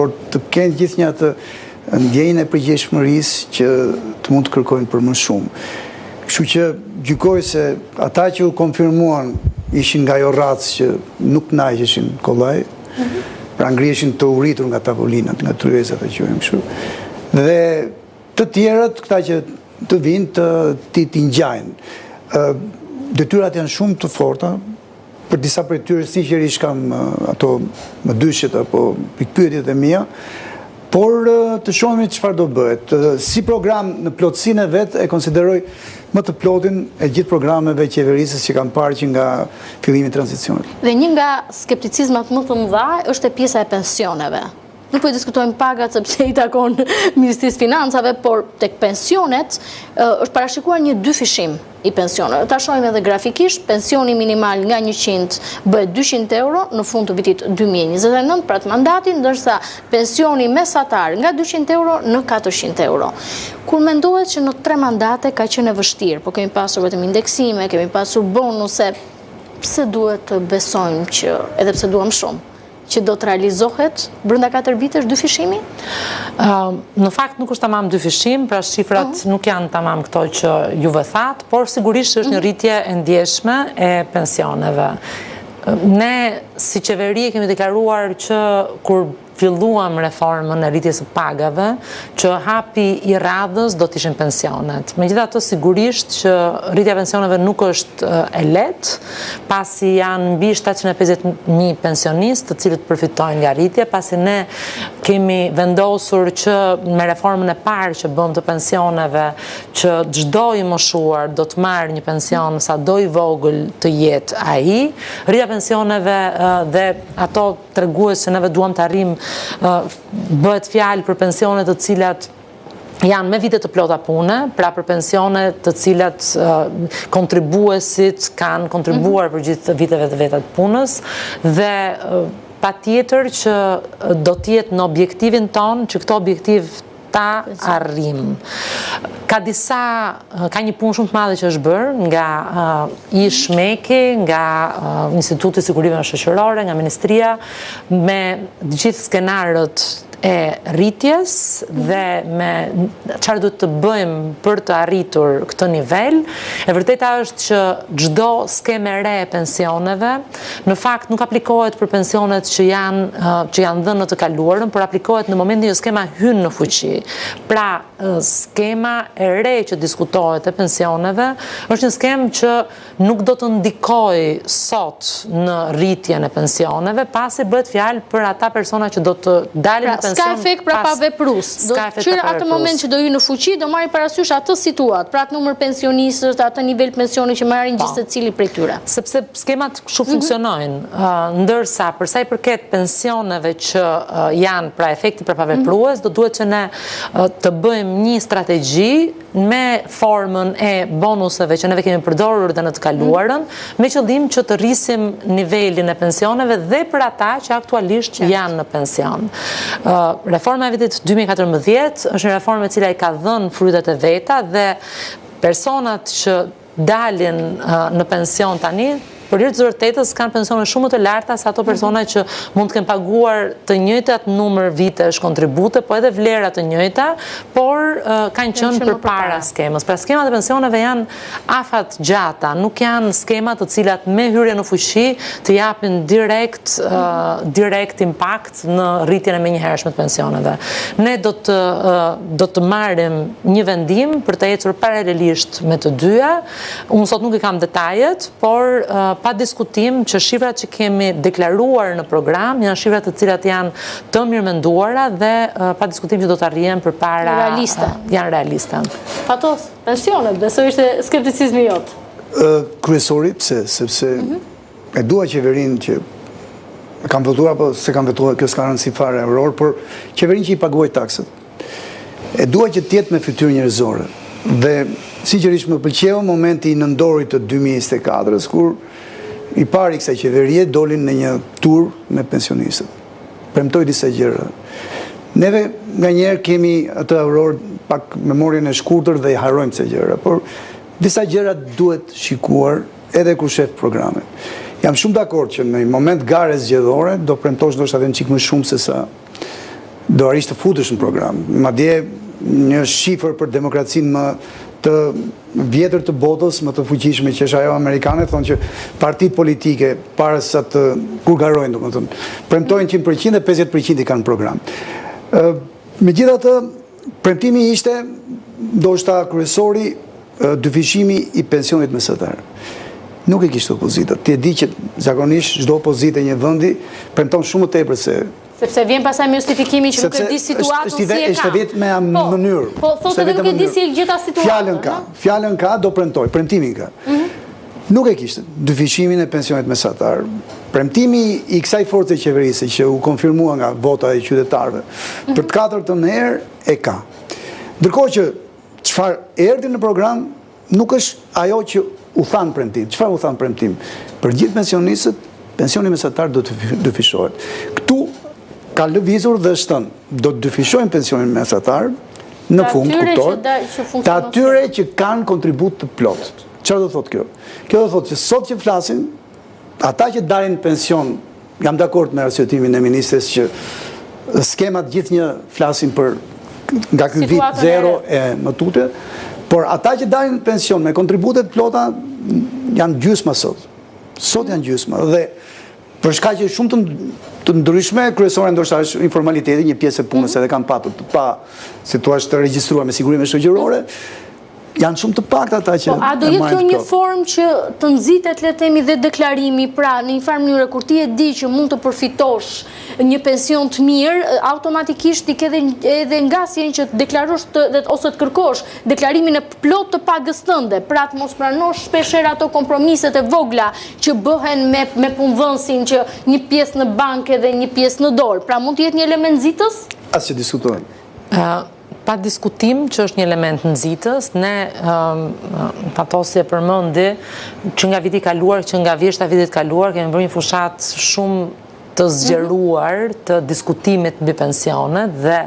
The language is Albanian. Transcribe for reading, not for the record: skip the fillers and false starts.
por të kenë gjithë një atë ndjenjën e përgjegjshmërisë që të mund të kërkojnë për më shumë. Kështu që gjykoj se ata që u konfirmuan ishin nga ajo racë që nuk kënaqeshin kollaj, pra ngriheshin të uritur nga tavolinat, nga tryezat e quajmë kështu. Dhe të tjerët, këta që të vinë t'i ngjajnë. Detyrat janë shumë të forta, për disa prej tyre sinqerisht kam ato më dyshit apo pikpyetjet e mia, por të shohim çfarë do bëhet. Si program në plotësinë e vet e konsideroj më të plotin e gjithë programeve qeverisës që kanë parë që nga fillimi i tranzicionit. Dhe një nga skepticizmat më të mëdha është e pjesa e pensioneve. Nuk po i diskutojmë pagat sepse i takon Ministrisë Financave, por tek pensionet është parashikuar një dyfishim i pensioneve. Ta shohim edhe grafikisht, pensioni minimal nga 100 bëhet 200 euro në fund të vitit 2029 për atë mandatin, ndërsa pensioni mesatar nga 200 euro në 400 euro. Kur mendohet që në 3 mandate ka qenë e vështirë, po kemi pasur vetëm indeksime, kemi pasur bonuse, pse duhet të besojmë që, edhe pse duam shumë, që do të realizohet brenda 4 vitesh dyfishimi? Në fakt nuk është tamam dyfishim, pra shifrat nuk janë tamam këto që juve thatë, por sigurisht është një rritje e ndjeshme e pensioneve. Ne si qeveri kemi deklaruar që kur filluam reformën e rritjes së pagave, që hapi i radhës do të ishin pensionet. Megjithatë, sigurisht që rritja e pensioneve nuk është e lehtë, pasi janë mbi 750.000 pensionistë të cilët përfitojnë nga rritja, pasi ne kemi vendosur që me reformën e parë që bëm të pensioneve, që çdo i moshuar do të marrë një pension sa do i vogël të jetë ai. Rritja e pensioneve dhe ato tregues që neve duam të arrijmë bëhet fjalë për pensionet të cilat janë me vite të plota pune, pra për pensionet të cilat kontribuesit kanë kontribuar për gjithë viteve të veta të punës, dhe patjetër që do të jetë në objektivin ton që këto objektiv ta arrim. Ka një punë shumë të madhe që është bërë nga ISHMEKI, nga Instituti i Sigurimeve Shoqërore, nga Ministria, me gjithë skenarët e rritjes dhe me çfarë duhet të bëjmë për të arritur këtë nivel. E vërteta është që çdo skemë e re e pensioneve në fakt nuk aplikohet për pensionet që janë dhënë në të kaluarën, por aplikohet në momentin që skema hyn në fuqi. Pra, skema e re që diskutohet e pensioneve është një skemë që nuk do të ndikojë sot në rritjen e pensioneve, pasi bëhet fjalë për ata persona që do të dalin në pension. Ska efekt pra pa veprus. Që atë moment që do hyjë në fuqi, do marrin parasysh atë situatë, pra atë numër pensionistësh, atë nivel pensioni që marrin gjithë secili prej tyre. Sepse skemat kështu funksionojnë, ndërsa për sa i përket pensioneve që janë pra efekti për paveprues, do duhet që ne të bëjmë një strategji me formën e bonuseve që neve kemi përdorur dhe në të kaluarën, me qëllim që të rrisim nivelin e pensioneve dhe për ata që aktualisht janë në pension. Reforma e vitit 2014 është një reformë e cila i ka dhënë frytet e veta, dhe personat që dalin në pension tani, për hir të vërtetës kanë pensione shumë të larta se ato persona që mund të kenë paguar të njëjtat numër vitesh kontribute, po edhe vlera të njëjta, por kanë qenë përpara skemës. Pra skemat e pensioneve janë afat gjata, nuk janë skema të cilat me hyrje në fuqi të japin direkt impakt në rritjen e menjëhershme të pensioneve. Ne do të marrim një vendim për të ecur paralelisht me të dyja. Unë sot nuk i kam detajet, por pa diskutim që shifrat që kemi deklaruar në program janë shifrat të cilat janë të mirëmenduara dhe pa diskutim që do të arrihen përpara janë realiste. Fatos, pensionet, besoj ishte skepticizmi jot. Kryesori, sepse e dua qeverinë që kam votuar apo se kam votuar, kjo s'ka rëndësi fare Auror, por qeverinë që i paguaj taksat. E dua që të jetë me fytyrë njerëzore. Dhe sinqerisht më pëlqeu momenti i nëndorit të 2024-s, kur i pari kësaj qeverie dolin në një tur me pensionistët. Premtoj disa gjëra. Neve nga njerë kemi atë Auror pak memorien e shkurtër dhe i harrojmë kësaj gjëra, por disa gjëra duhet shikuar edhe kur shef programet. Jam shumë dakord që në një moment gare zgjedhore do premtosh ndoshta edhe një çik më shumë se sa do arisht të futesh në program. Madje një shifër për demokracinë më të vjetër të botës, më të fuqishme që është ajo amerikane, thonë që partitë politike para sa të kurgarojnë, domethënë, premtojnë 100% dhe 50% i kanë program. Megjithatë, premtimi ishte ndoshta kryesori dyfishimi i pensionit mesatar. Nuk e kishte opozita. Ti e di që zakonisht çdo opozitë e një vendi premton shumë më tepër se sepse vjen pasaj me justifikimin që nuk e di situatën si e ka. Është vetëm me mënyrë. Po thotë edhe nuk e di si e gjeta situatën. Fjalën ka, do premtoj, premtimin ka. Nuk e kishte dyfishimin e pensionit mesatar. Premtimi i kësaj force qeverisë që u konfirmua nga vota e qytetarëve për të katërtën herë e ka. Ndërkohë që çfarë erdhi në program nuk është ajo që u thanë premtim. Çfarë u thanë premtim? Për gjithë pensionistët, pensioni mesatar do të dyfishohet. Këtu ka lëvizur dhe shtën, do të dyfishojnë pensionin mesatar në fund, kuptohet, të atyre që kanë kontribut të plot. Çfarë do thotë kjo? Kjo do thotë që sot që flasin, ata që dalin pension, jam dakord me arsjetimin e ministres që skemat gjithë një flasin për nga ky vit zero e më tutje, por ata që dalin pension me kontributet plota janë gjysma sot. Sot janë gjysma dhe për shkak që shumë të ndryshme, kryesore ndoshta është informaliteti, një pjesë e punës edhe kanë patur të pa, si thua, të regjistruar me sigurime shoqërore, janë shumë të pakta ata që a do jetë kjo një formë që të nxitet le të themi dhe deklarimi, pra në një farë mënyrë kur ti e di që mund të përfitosh një pension të mirë, automatikisht ti ke edhe ngasjen që të deklarosh ose të kërkosh deklarimin e plot të pagës tënde, pra të mos pranosh shpeshherë ato kompromiset e vogla që bëhen me punëdhënësin, që një pjesë në bankë dhe një pjesë në dorë. Pra mund të jetë një element nxitës? As që diskutojnë. Pa diskutim që është një element nxitës, ne Fatosi e përmendi që nga viti kaluar, që nga vjeshta vitit kaluar, kemi bërë një fushat shumë të zgjeruar të diskutimit mbi pensionet dhe